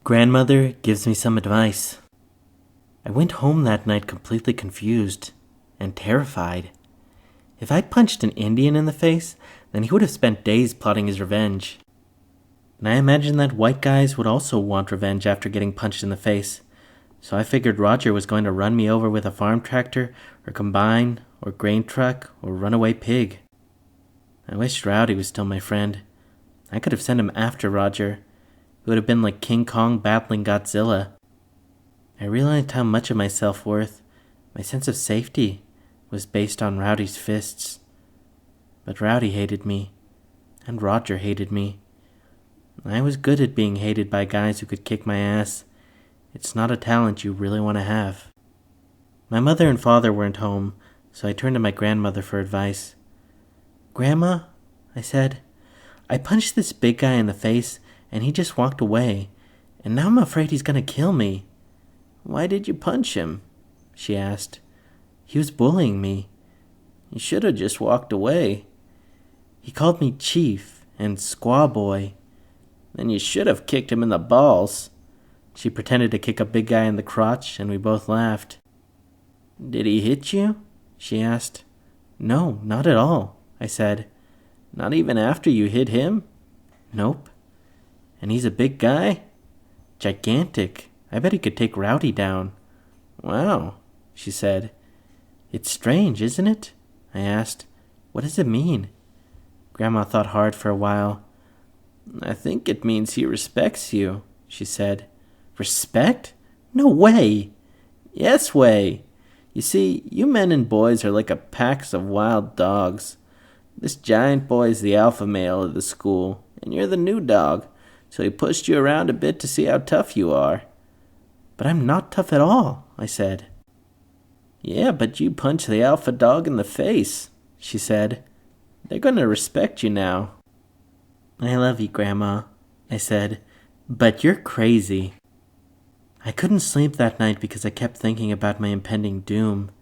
Grandmother gives me some advice. I went home that night completely confused and terrified. If I'd punched an Indian in the face, then he would have spent days plotting his revenge. And I imagined that white guys would also want revenge after getting punched in the face. So I figured Roger was going to run me over with a farm tractor, or combine, or grain truck, or runaway pig. I wished Rowdy was still my friend. I could have sent him after Roger. It would have been like King Kong battling Godzilla. I realized how much of my self-worth, my sense of safety, was based on Rowdy's fists. But Rowdy hated me, and Roger hated me. I was good at being hated by guys who could kick my ass. It's not a talent you really want to have. My mother and father weren't home, so I turned to my grandmother for advice. "Grandma," I said, "I punched this big guy in the face, and he just walked away, and now I'm afraid he's going to kill me." "Why did you punch him?" she asked. "He was bullying me." "You should have just walked away." "He called me Chief and Squaw Boy." "Then you should have kicked him in the balls." She pretended to kick a big guy in the crotch, and we both laughed. "Did he hit you?" she asked. "No, not at all," I said. "Not even after you hit him?" "Nope." "And he's a big guy?" "Gigantic. I bet he could take Rowdy down." "Wow," she said. "It's strange, isn't it?" I asked. "What does it mean?" Grandma thought hard for a while. "I think it means he respects you," she said. "Respect? No way!" "Yes way. You see, you men and boys are like a pack of wild dogs. This giant boy is the alpha male of the school, and you're the new dog, so he pushed you around a bit to see how tough you are." "But I'm not tough at all," I said. "Yeah, but you punched the alpha dog in the face," she said. "They're going to respect you now." "I love you, Grandma," I said, "but you're crazy." I couldn't sleep that night because I kept thinking about my impending doom.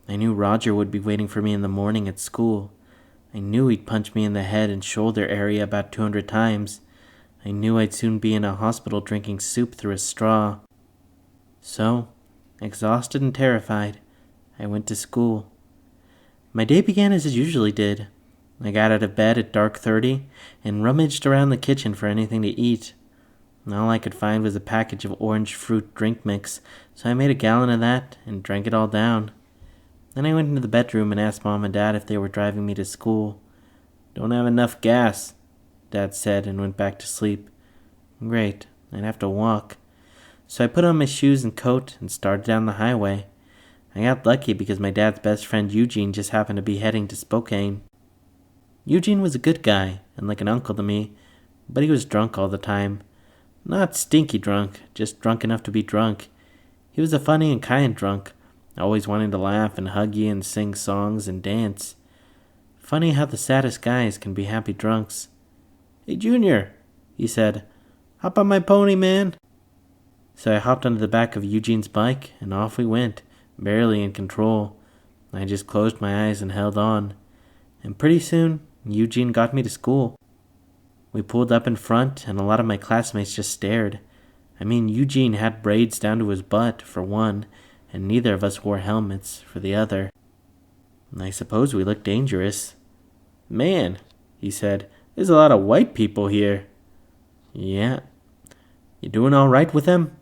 I knew Roger would be waiting for me in the morning at school. I knew he'd punch me in the head and shoulder area about 200 times. I knew I'd soon be in a hospital drinking soup through a straw. So, exhausted and terrified, I went to school. My day began as it usually did. I got out of bed at dark 30 and rummaged around the kitchen for anything to eat. All I could find was a package of orange fruit drink mix, so I made a gallon of that and drank it all down. Then I went into the bedroom and asked Mom and Dad if they were driving me to school. "Don't have enough gas," Dad said, and went back to sleep. Great, I'd have to walk. So I put on my shoes and coat and started down the highway. I got lucky because my dad's best friend Eugene just happened to be heading to Spokane. Eugene was a good guy and like an uncle to me, but he was drunk all the time. Not stinky drunk, just drunk enough to be drunk. He was a funny and kind drunk, always wanting to laugh and hug you and sing songs and dance. Funny how the saddest guys can be happy drunks. "Hey, Junior," he said, "hop on my pony, man." So I hopped onto the back of Eugene's bike, and off we went, barely in control. I just closed my eyes and held on. And pretty soon, Eugene got me to school. We pulled up in front, and a lot of my classmates just stared. I mean, Eugene had braids down to his butt, for one, and neither of us wore helmets, for the other. I suppose we looked dangerous. "Man," he said, "there's a lot of white people here." "Yeah." "You doing all right with them?"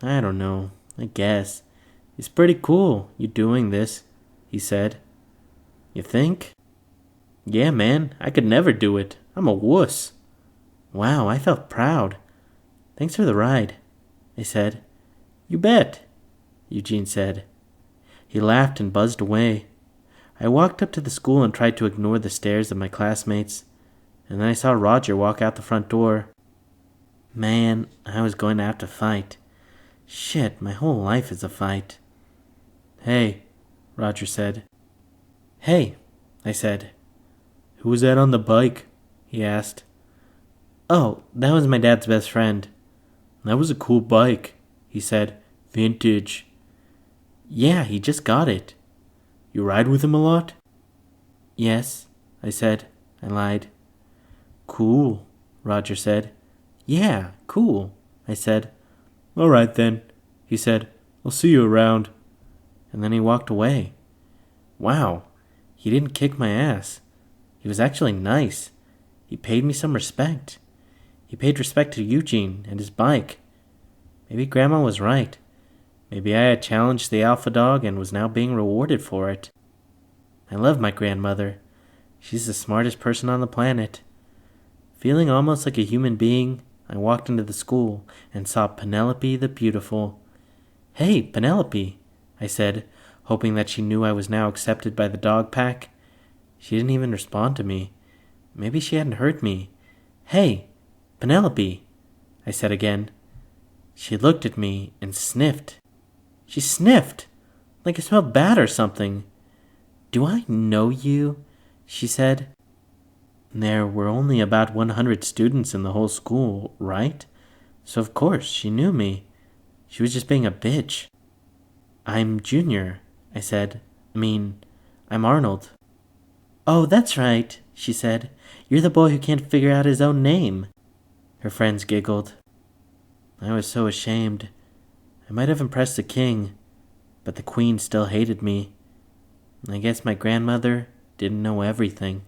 "I don't know. I guess. It's pretty cool, you doing this," he said. "You think?" "Yeah, man, I could never do it. I'm a wuss." Wow, I felt proud. "Thanks for the ride," I said. "You bet," Eugene said. He laughed and buzzed away. I walked up to the school and tried to ignore the stares of my classmates, and then I saw Roger walk out the front door. Man, I was going to have to fight. Shit, my whole life is a fight. "Hey," Roger said. "Hey," I said. "Who was that on the bike?" he asked. "Oh, that was my dad's best friend." "That was a cool bike," he said. "Vintage." "Yeah, he just got it." "You ride with him a lot?" "Yes," I said. I lied. "Cool," Roger said. "Yeah, cool," I said. All right then, he said. I'll see you around. And then he walked away. Wow, he didn't kick my ass. He was actually nice. He paid me some respect. He paid respect to Eugene and his bike. Maybe Grandma was right. Maybe I had challenged the alpha dog and was now being rewarded for it. I love my grandmother. She's the smartest person on the planet. Feeling almost like a human being, I walked into the school and saw Penelope the Beautiful. Hey, Penelope, I said, hoping that she knew I was now accepted by the dog pack. She didn't even respond to me. Maybe she hadn't heard me. Hey, Penelope, I said again. She looked at me and sniffed. She sniffed, like I smelled bad or something. Do I know you? She said. There were only about 100 students in the whole school, right? So of course she knew me. She was just being a bitch. I'm Junior, I said. I'm Arnold. Oh, that's right, she said. You're the boy who can't figure out his own name. Her friends giggled. I was so ashamed. I might have impressed the king, but the queen still hated me. I guess my grandmother didn't know everything.